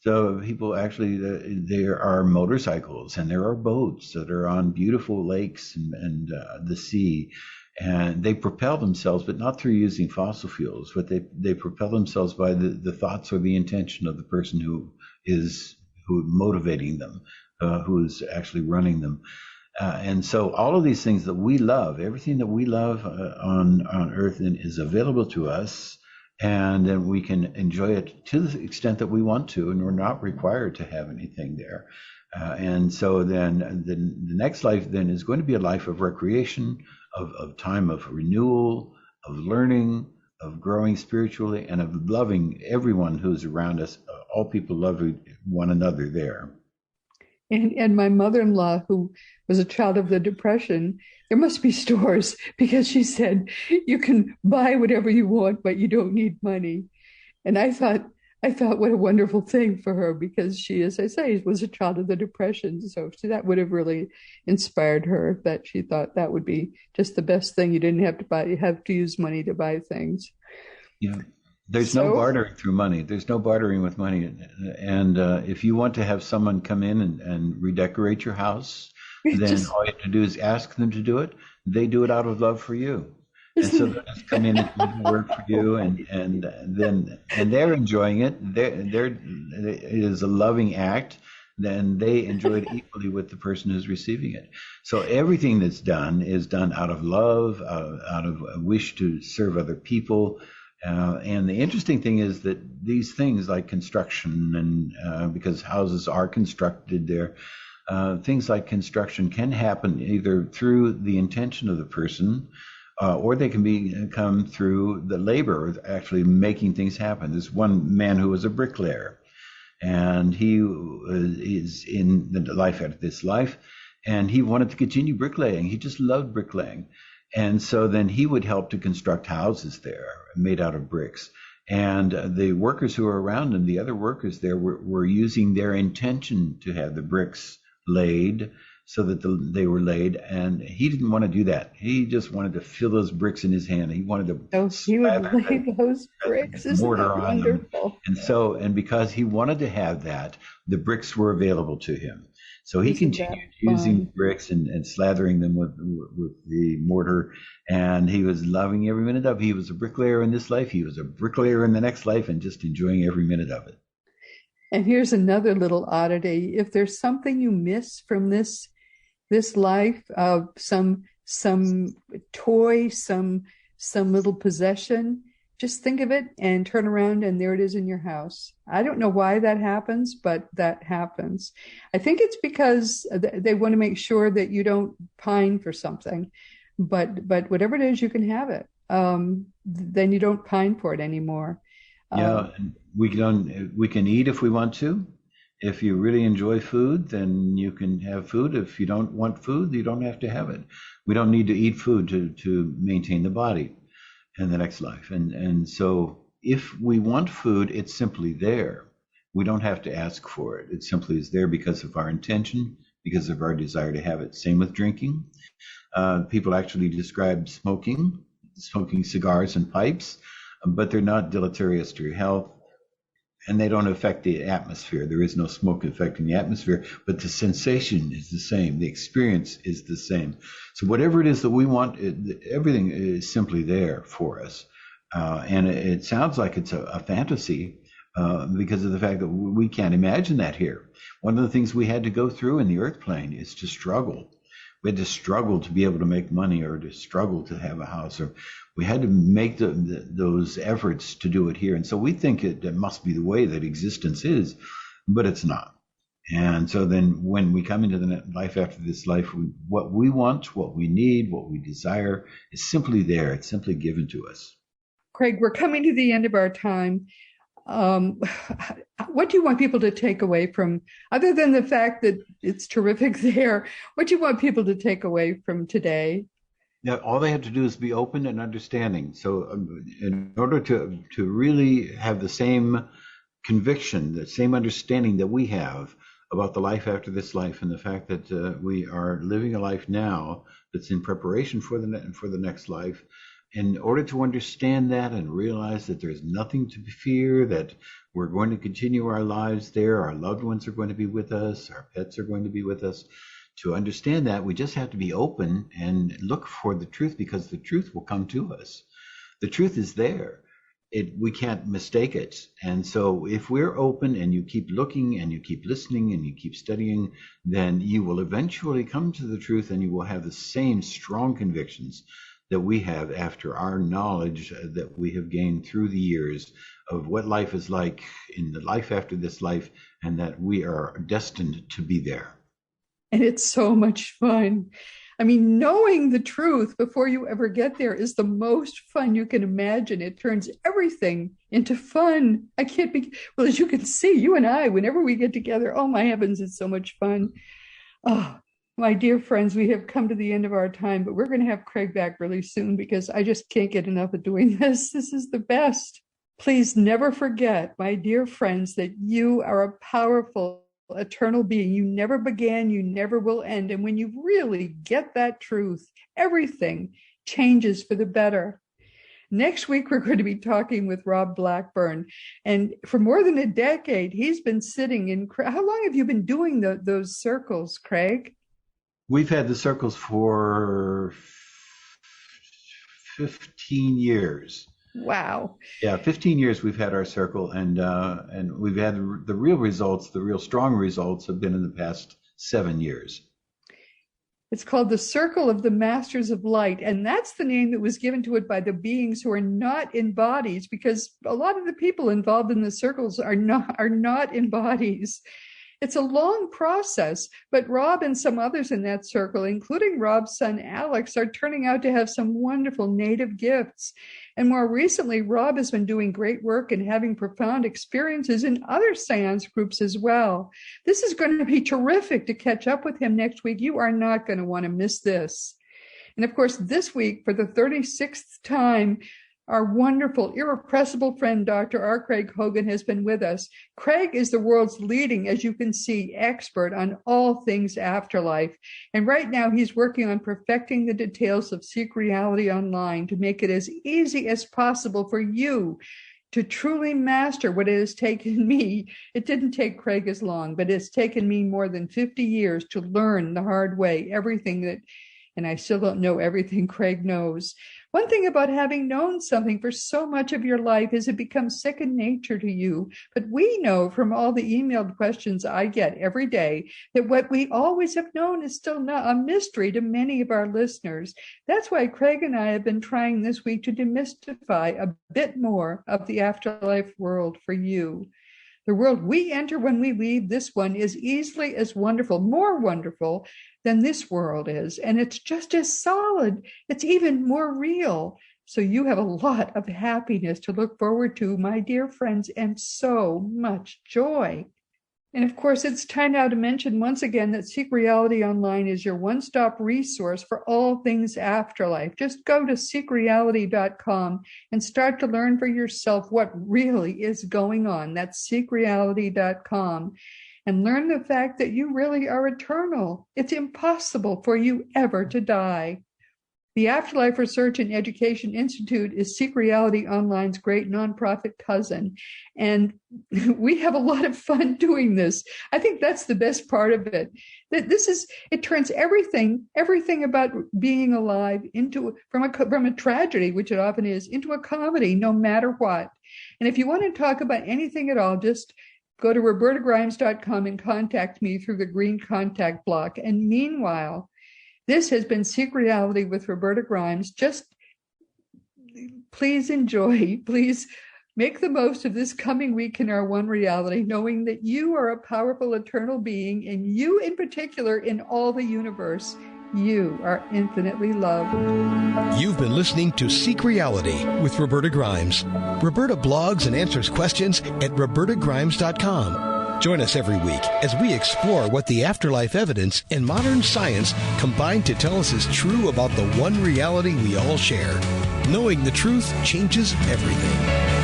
So people actually, there are motorcycles and there are boats that are on beautiful lakes and the sea, and they propel themselves, but not through using fossil fuels, but they propel themselves by the thoughts or the intention of the person who motivating them, who is actually running them. And so all of these things that we love, everything that we love on Earth is available to us, and then we can enjoy it to the extent that we want to, and we're not required to have anything there. And so then the next life then is going to be a life of recreation, of time of renewal, of learning, of growing spiritually, and of loving everyone who's around us. All people love one another there. And my mother-in-law, who was a child of the Depression, there must be stores because she said you can buy whatever you want, but you don't need money. And I thought what a wonderful thing for her because she, as I say, was a child of the Depression. So that would have really inspired her, that she thought that would be just the best thing. You didn't have to buy, you have to use money to buy things. Yeah. There's no So bartering through money. There's no bartering with money. And if you want to have someone come in and redecorate your house, it then just all you have to do is ask them to do it. They do it out of love for you. And so isn't they'll just come in and do the work for you, and they're enjoying it. It is a loving act. Then they enjoy it equally with the person who's receiving it. So everything that's done is done out of love, out of a wish to serve other people. And the interesting thing is that these things like construction because houses are constructed there, things like construction can happen either through the intention of the person, or they can come through the labor of actually making things happen. There's one man who was a bricklayer, and he is in the life after this life, and he wanted to continue bricklaying. He just loved bricklaying. And so then he would help to construct houses there made out of bricks. And the workers who were around him, the other workers there, were using their intention to have the bricks laid so that they were laid. And he didn't want to do that. He just wanted to feel those bricks in his hand. He wanted to so he would slather lay those bricks. the Isn't mortar that on them. wonderful? And because he wanted to have that, the bricks were available to him. So he Isn't that continued using fun? bricks and slathering them with the mortar, and he was loving every minute of it. He was a bricklayer in this life. He was a bricklayer in the next life, and just enjoying every minute of it. And here's another little oddity. If there's something you miss from this life, some toy, some little possession, just think of it and turn around and there it is in your house. I don't know why that happens, but that happens. I think it's because they want to make sure that you don't pine for something, but whatever it is, you can have it. Then you don't pine for it anymore. Yeah, Um, and we can eat if we want to. If you really enjoy food, then you can have food. If you don't want food, you don't have to have it. We don't need to eat food to maintain the body in the next life. And so if we want food, it's simply there. We don't have to ask for it. It simply is there because of our intention, because of our desire to have it. Same with drinking. People actually describe smoking cigars and pipes, but they're not deleterious to your health, and they don't affect the atmosphere. There is no smoke affecting the atmosphere, but the sensation is the same. The experience is the same. So whatever it is that we want, everything is simply there for us. And it sounds like it's a fantasy because of the fact that we can't imagine that here. One of the things we had to go through in the earth plane is to struggle. We had to struggle to be able to make money, or to struggle to have a house, or we had to make those efforts to do it here. And so we think it must be the way that existence is, but it's not. And so then when we come into the life after this life, what we want, what we need, what we desire is simply there. It's simply given to us. Craig, we're coming to the end of our time. Um, what do you want people to take away from, other than the fact that it's terrific there? What do you want people to take away from today? Yeah, all they have to do is be open and understanding. So, in order to really have the same conviction, the same understanding that we have about the life after this life, and the fact that we are living a life now that's in preparation for the next life, in order to understand that and realize that there's nothing to fear, that we're going to continue our lives there, our loved ones are going to be with us, our pets are going to be with us, to understand that, we just have to be open and look for the truth, because the truth will come to us. The truth is there. We can't mistake it. And so if we're open and you keep looking and you keep listening and you keep studying, then you will eventually come to the truth, and you will have the same strong convictions that we have after our knowledge that we have gained through the years of what life is like in the life after this life, and that we are destined to be there. And it's so much fun. I mean, knowing the truth before you ever get there is the most fun you can imagine. It turns everything into fun. Well, as you can see, you and I, whenever we get together, oh my heavens, it's so much fun. Oh, my dear friends, we have come to the end of our time, but we're going to have Craig back really soon, because I just can't get enough of doing this. This is the best. Please never forget, my dear friends, that you are a powerful eternal being. You never began, you never will end. And when you really get that truth, everything changes for the better. Next week, we're going to be talking with Rob Blackburn. And for more than a decade, he's been sitting in... How long have you been doing those circles, Craig? We've had the circles for 15 years. Wow. Yeah, 15 years we've had our circle, and we've had the real results, the real strong results have been in the past 7 years. It's called the Circle of the Masters of Light, and that's the name that was given to it by the beings who are not in bodies, because a lot of the people involved in the circles are not in bodies. It's a long process, but Rob and some others in that circle, including Rob's son Alex, are turning out to have some wonderful native gifts. And more recently, Rob has been doing great work and having profound experiences in other seance groups as well. This is going to be terrific to catch up with him next week. You are not going to want to miss this. And of course, this week, for the 36th time, our wonderful, irrepressible friend, Dr. R. Craig Hogan, has been with us. Craig is the world's leading, as you can see, expert on all things afterlife. And right now he's working on perfecting the details of Seek Reality Online to make it as easy as possible for you to truly master what it has taken me. It didn't take Craig as long, but it's taken me more than 50 years to learn the hard way, and I still don't know everything Craig knows. One thing about having known something for so much of your life is it becomes second nature to you. But we know from all the emailed questions I get every day that what we always have known is still not a mystery to many of our listeners. That's why Craig and I have been trying this week to demystify a bit more of the afterlife world for you. The world we enter when we leave this one is easily as wonderful, more wonderful than this world is. And it's just as solid. It's even more real. So you have a lot of happiness to look forward to, my dear friends, and so much joy. And of course, it's time now to mention once again that Seek Reality Online is your one-stop resource for all things afterlife. Just go to seekreality.com and start to learn for yourself what really is going on. That's seekreality.com. And learn the fact that you really are eternal. It's impossible for you ever to die. The Afterlife Research and Education Institute is Seek Reality Online's great nonprofit cousin. And we have a lot of fun doing this. I think that's the best part of it. It turns everything about being alive from a tragedy, which it often is, into a comedy, no matter what. And if you want to talk about anything at all, just go to robertagrimes.com and contact me through the green contact block. And meanwhile, this has been Seek Reality with Roberta Grimes. Just please enjoy, please make the most of this coming week in our one reality, knowing that you are a powerful eternal being, and you in particular in all the universe. You are infinitely loved. You've been listening to Seek Reality with Roberta Grimes. Roberta blogs and answers questions at robertagrimes.com. Join us every week as we explore what the afterlife evidence and modern science combine to tell us is true about the one reality we all share. Knowing the truth changes everything.